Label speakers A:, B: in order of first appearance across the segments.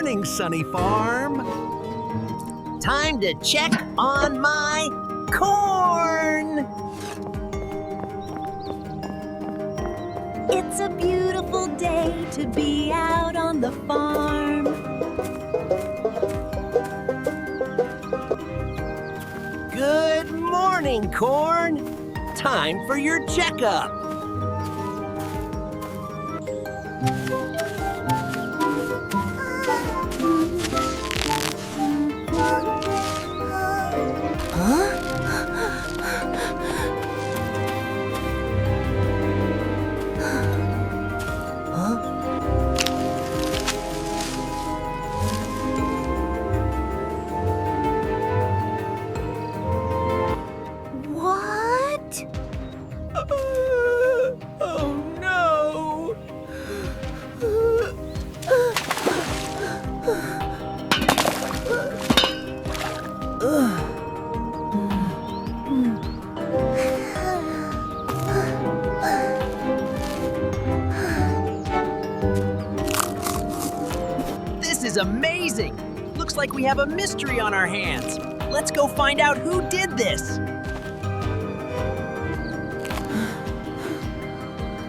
A: morning, Sunny Farm. Time to check on my corn.
B: It's a beautiful day to be out on the farm.
A: Good morning, corn. Time for your checkup. Oh no! This is amazing! Looks like we have a mystery on our hands. Let's go find out who did this.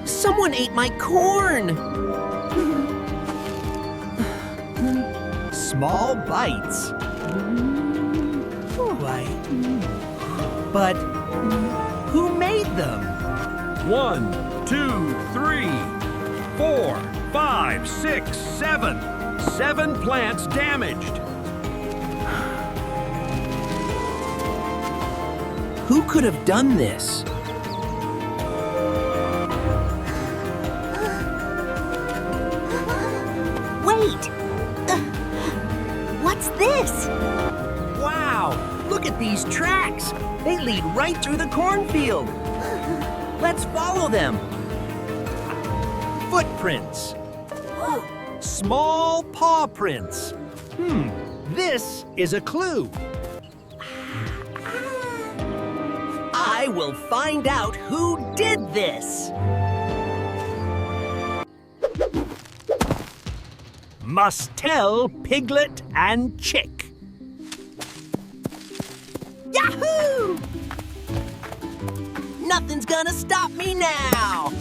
A: Someone ate my corn! Small bites. But who made them?
C: 1, 2, 3, 4, 5, 6, 7. 7 plants damaged.
A: Who could have done this?
B: Wait! What's this?
A: Wow! Look at these tracks! They lead right through the cornfield. Let's follow them. Footprints. Small paw prints. This is a clue. I will find out who did this. Must tell Piglet and Chick. Yahoo! Nothing's gonna stop me now.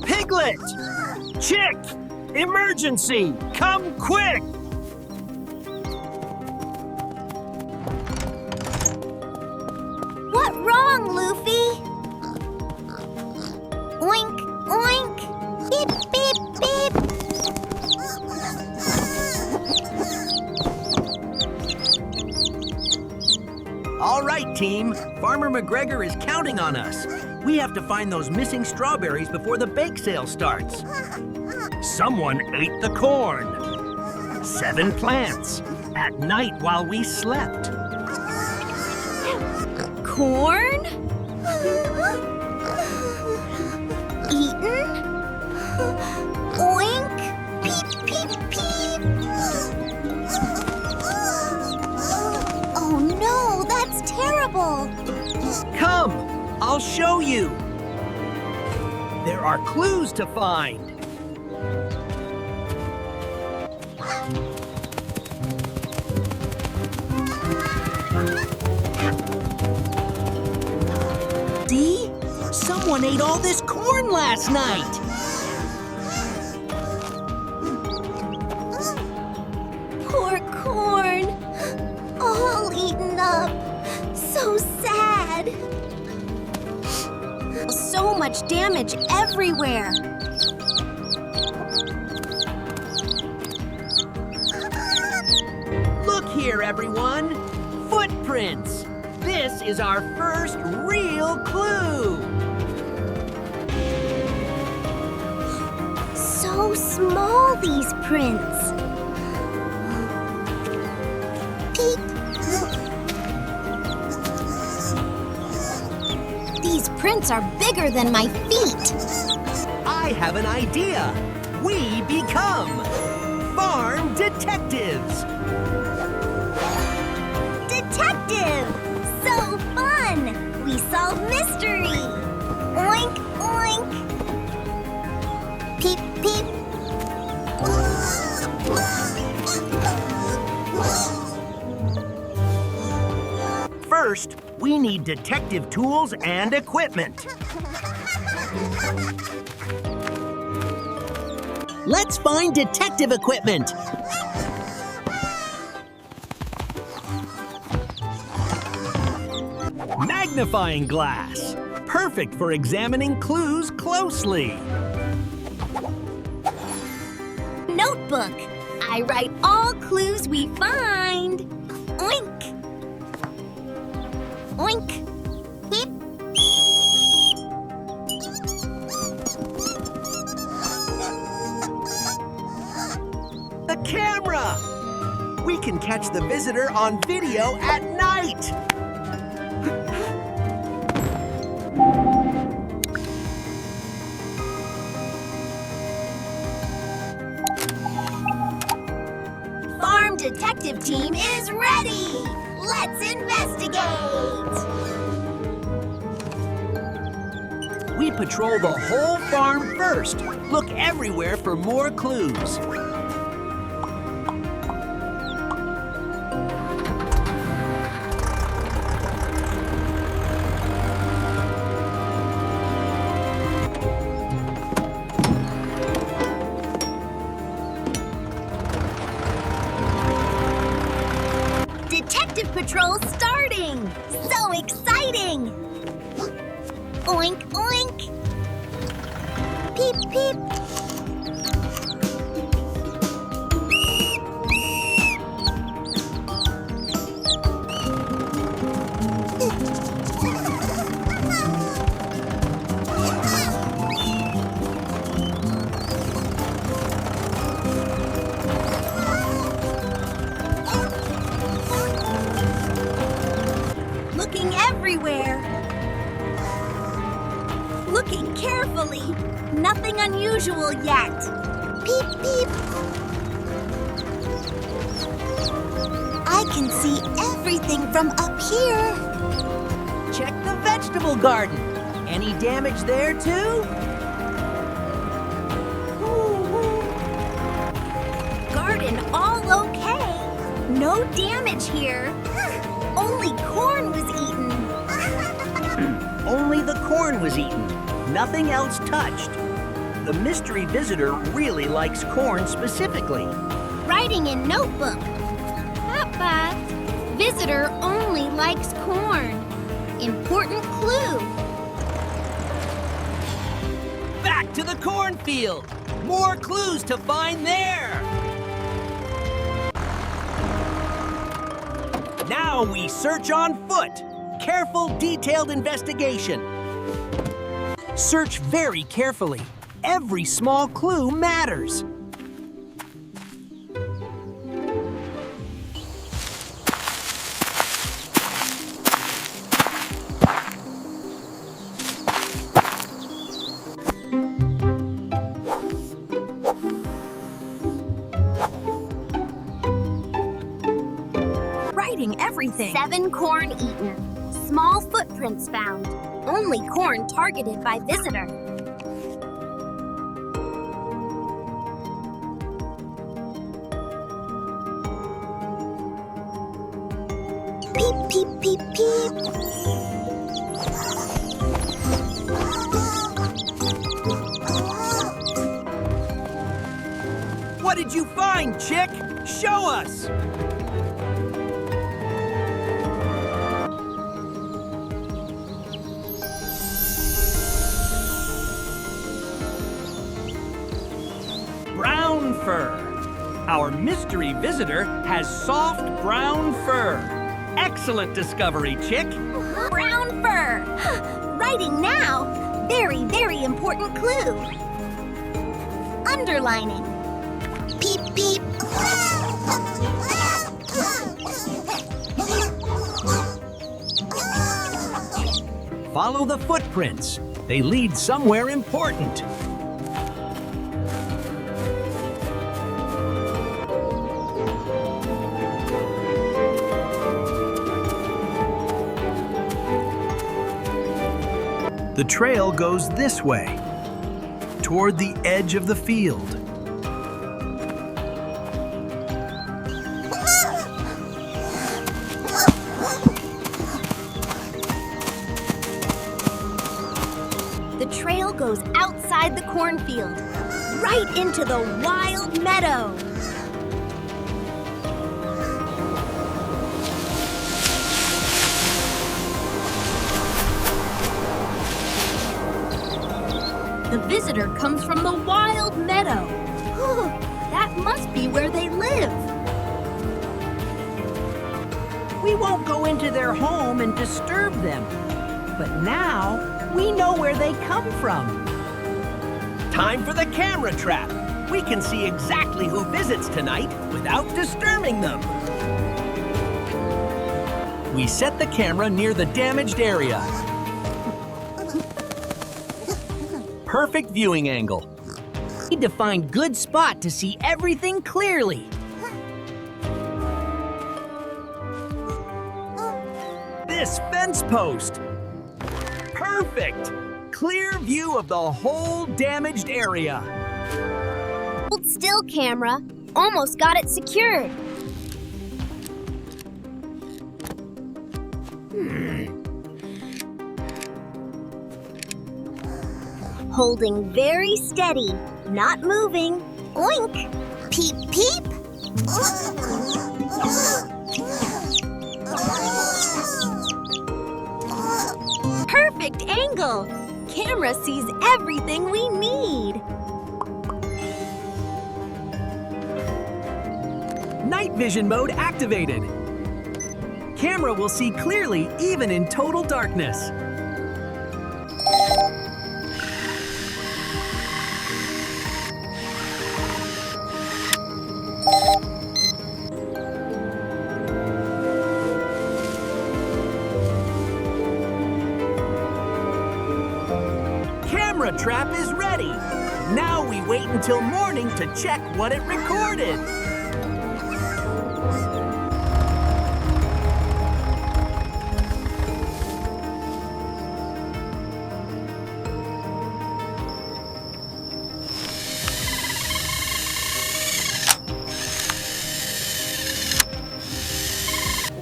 A: Piglet! Chick! Emergency! Come quick!
B: What wrong, Luffy? Oink, oink. Beep, beep, beep.
A: All right, team. Farmer McGregor is counting on us. We have to find those missing strawberries before the bake sale starts. Someone ate the corn. 7 plants. At night while we slept.
B: Corn? Eaten? Oink. Peep, peep, peep. Oh no, that's terrible.
A: Come, I'll show you. There are clues to find. See? Someone ate all this corn last night.
B: Poor corn. All eaten up. So sad. So much damage everywhere.
A: Look here, everyone. Footprints. This is our first real clue.
B: So small, these prints. Peep. These prints are bigger than my feet.
A: I have an idea. We become farm detectives.
B: Detective! So
D: unsolved mystery. Oink, oink. Peep, peep.
A: First, we need detective tools and equipment. Let's find detective equipment. Magnifying glass. Perfect for examining clues closely.
D: Notebook. I write all clues we find. Oink. Oink. Beep.
A: The camera! We can catch the visitor on video at night.
D: Farm detective team is ready. Let's investigate.
A: We patrol the whole farm first. Look everywhere for more clues.
D: Detective patrol starting. So exciting. Oink, oink. Peep, peep. Looking everywhere. Looking carefully. Nothing unusual yet. Peep, peep. I can see everything from up here.
A: Check the vegetable garden. Any damage there, too?
D: Garden all okay. No damage here. Only corn was eaten.
A: Only the corn was eaten. Nothing else touched. The mystery visitor really likes corn specifically.
D: Writing in notebook. Papa, visitor only likes corn. Important clue.
A: Back to the cornfield. More clues to find there. Now we search on foot. Careful, detailed investigation. Search very carefully. Every small clue matters.
D: Writing everything. 7 corn eaten. Small footprints found. Only corn targeted by visitor. Peep, peep, peep, peep.
A: What did you find, chick? Show us! Brown fur. Our mystery visitor has soft brown fur. Excellent discovery, chick.
D: Brown fur. Writing now. Very, very important clue. Underlining. Peep, peep.
A: Follow the footprints. They lead somewhere important. The trail goes this way, toward the edge of the field.
D: The trail goes outside the cornfield, right into the wild meadow. The visitor comes from the wild meadow. That must be where they live.
A: We won't go into their home and disturb them. But now, we know where they come from. Time for the camera trap. We can see exactly who visits tonight without disturbing them. We set the camera near the damaged area. Perfect viewing angle. Need to find good spot to see everything clearly. This fence post. Perfect. Clear view of the whole damaged area.
D: Hold still, camera. Almost got it secured. Holding very steady, not moving. Oink! Peep, peep! Perfect angle! Camera sees everything we need.
A: Night vision mode activated. Camera will see clearly even in total darkness. Camera trap is ready. Now we wait until morning to check what it recorded.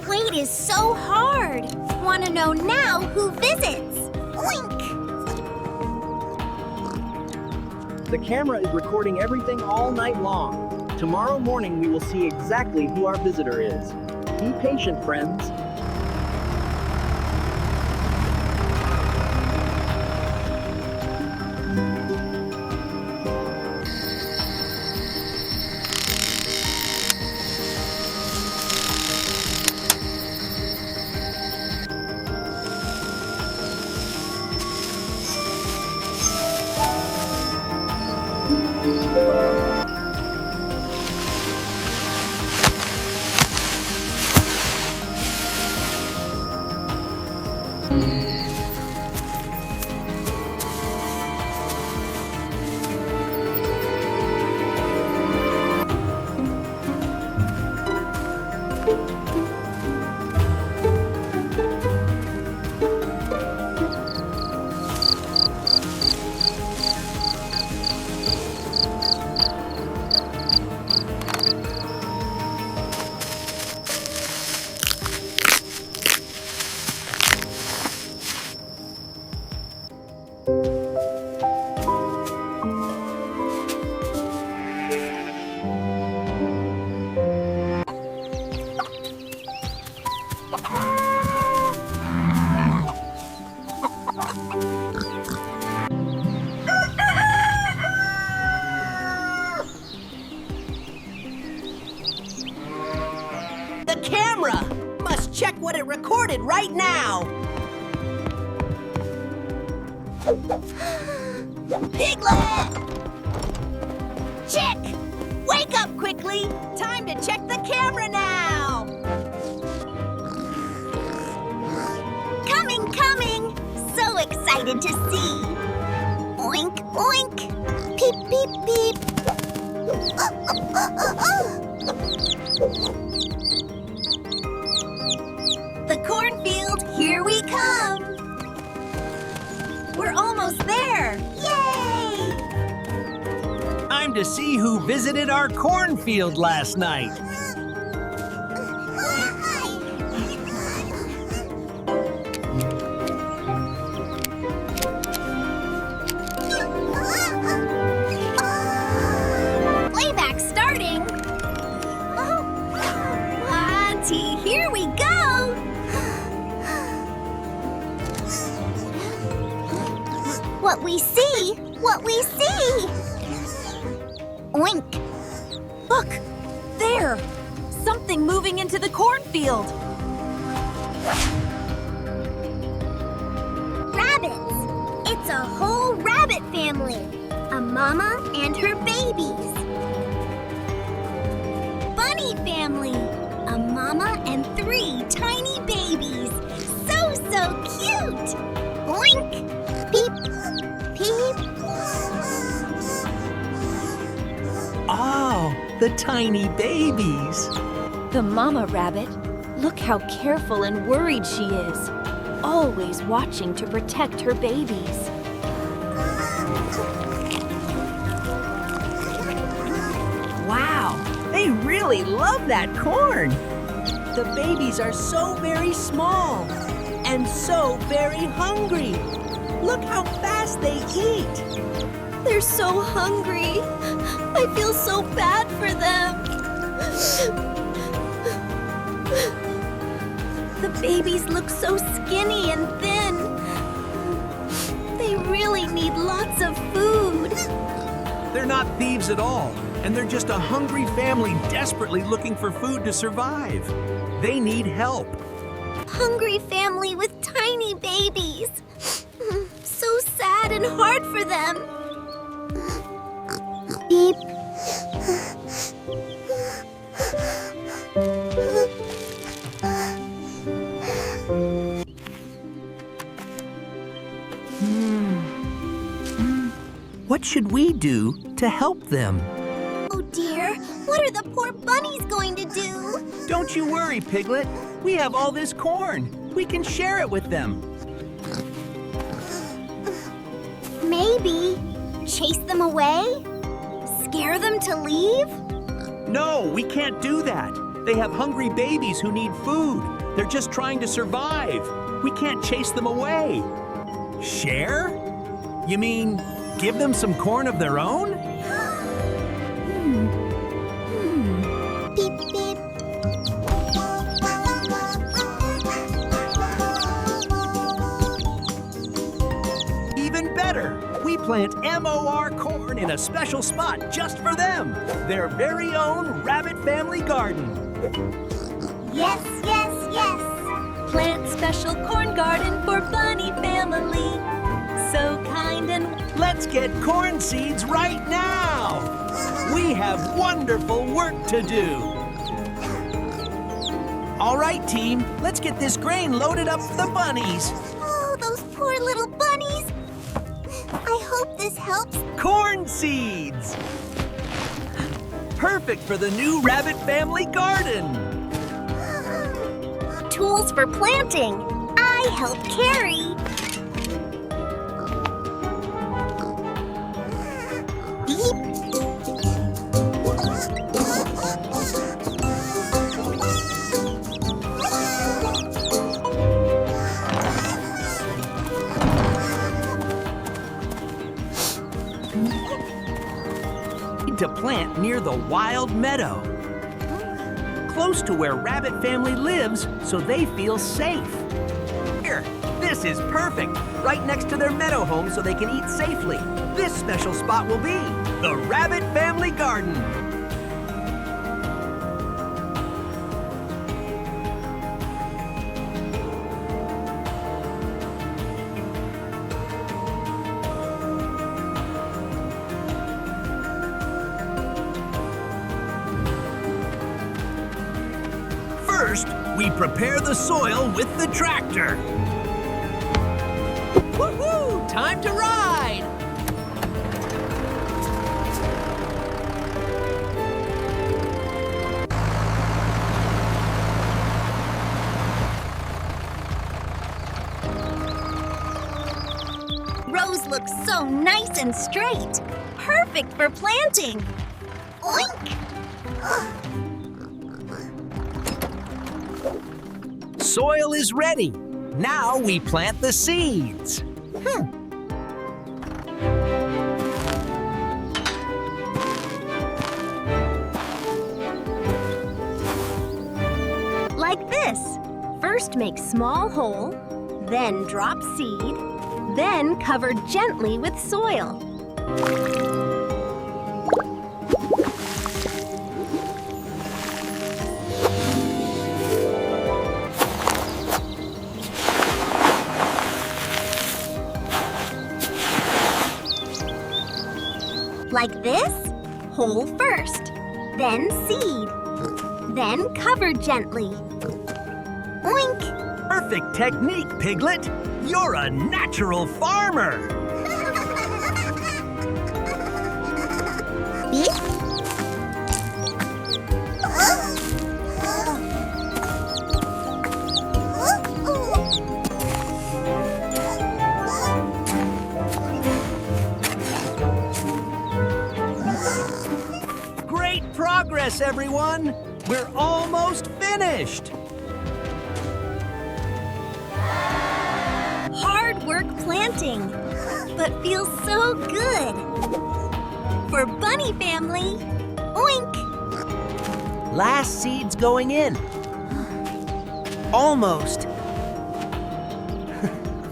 D: Wait is so hard. Want to know now who visits? Oink!
A: The camera is recording everything all night long. Tomorrow morning we will see exactly who our visitor is. Be patient, friends. The camera must check what it recorded right now. Piglet! Chick! Wake up quickly! Time to check the camera now!
D: Coming, coming! So excited to see! Oink, oink! Peep, peep, peep!
B: The cornfield, here we come! We're
A: to see who visited our cornfield last night.
D: Playback starting. Auntie, here we go. What we see, what we see. Oink.
B: Look! There! Something moving into the cornfield!
D: Rabbits. It's a whole rabbit family. A mama and her babies. Bunny family. A mama and 3 tiny babies. So cute. Oink. Peep. Peep.
A: Oh, the tiny babies.
B: The mama rabbit. Look how careful and worried she is. Always watching to protect her babies.
A: Wow, they really love that corn. The babies are so very small and so very hungry. Look how fast they eat.
B: They're so hungry. I feel so bad for them. The babies look so skinny and thin. They really need lots of food.
A: They're not thieves at all, and they're just a hungry family desperately looking for food to survive. They need help.
D: Hungry family with tiny babies. So sad and hard for them. Beep.
A: What should we do to help them?
D: Oh dear, what are the poor bunnies going to do?
A: Don't you worry, Piglet. We have all this corn. We can share it with them.
D: Maybe chase them away? Scare them to leave?
A: No, we can't do that. They have hungry babies who need food. They're just trying to survive. We can't chase them away. Share? You mean give them some corn of their own?
D: Beep, beep.
A: Even better. We plant MOR corn in a special spot just for them. Their very own rabbit family garden.
D: Yes, yes, yes.
B: Plant special corn garden for bunny family. So kind and
A: Let's get corn seeds right now. We have wonderful work to do. All right, team, let's get this grain loaded up for the bunnies.
D: Oh, those poor little bunnies. I hope this helps.
A: Corn seeds. Perfect for the new rabbit family garden.
D: Tools for planting. I help carry. Beep.
A: Need to plant near the wild meadow. Close to where rabbit family lives so they feel safe. Here, this is perfect. Right next to their meadow home so they can eat safely. This special spot will be the rabbit family garden. First, we prepare the soil with the tractor. Woohoo! Time to ride!
D: Rows looks so nice and straight. Perfect for planting. Oink!
A: Soil is ready. Now we plant the seeds.
D: Like this. First make small hole, then drop seed, then cover gently with soil. Like this, hole first, then seed, then cover gently. Oink!
A: Perfect technique, Piglet. You're a natural farmer.
D: Beep.
A: Great progress, everyone. We're almost finished.
D: Hard work planting, but feels so good. For Bunny family, oink!
A: Last seed's going in. Almost.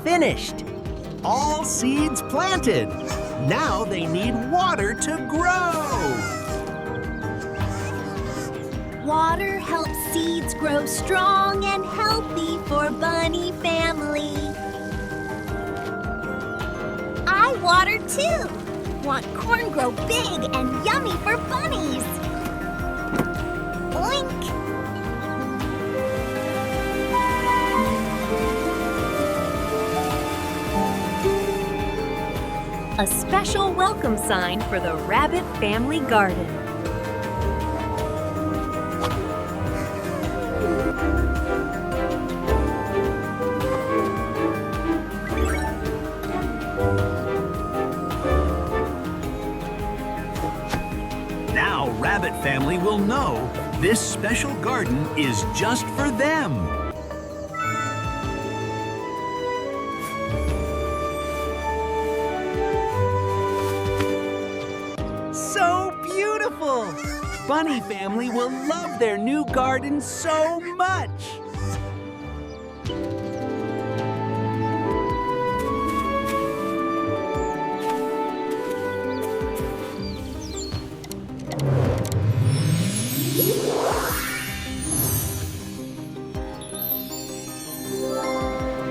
A: Finished. All seeds planted. Now they need water to grow.
D: Water helps seeds grow strong and healthy for Bunny family. I water too. Want corn grow big and yummy for bunnies. Oink!
B: A special welcome sign for the Rabbit family garden.
C: Now Rabbit family will know this special garden is just for them.
A: So beautiful. Bunny family will love their new garden so much.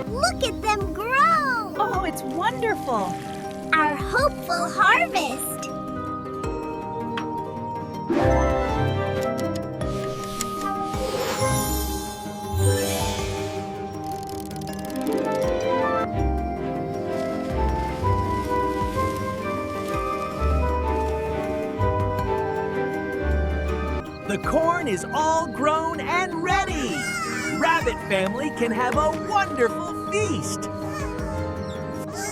D: Look at them grow!
B: Oh, it's wonderful.
D: Our hopeful harvest!
A: The corn is all grown and ready. Rabbit family can have a wonderful feast.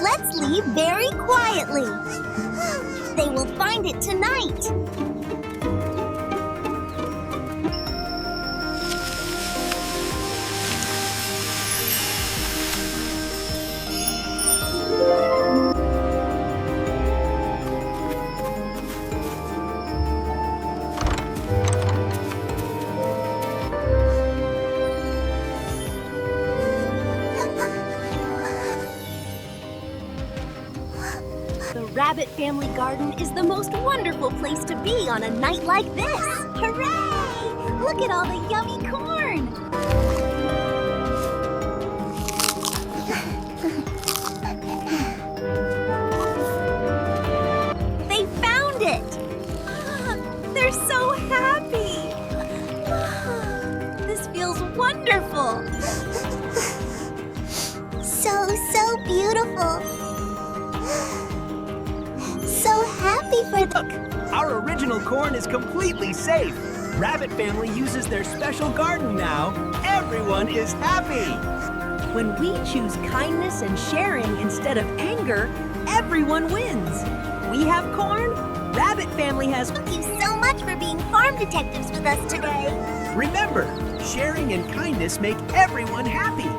D: Let's leave very quietly. They will find it tonight. The Rabbit family garden is the most wonderful place to be on a night like this. Hooray! Look at all the yummy corn. They found it. They're so happy. This feels wonderful. So beautiful. So happy for
A: Look, our original corn is completely safe. Rabbit family uses their special garden now. Everyone is happy.
E: When we choose kindness and sharing instead of anger, everyone wins. We have corn, Rabbit family has...
D: Thank you so much for being farm detectives with us today.
A: Remember, sharing and kindness make everyone happy.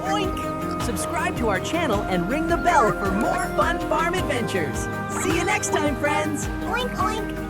A: Oink!
E: Subscribe to our channel and ring the bell for more fun farm adventures. See you next time, friends.
D: Oink, oink.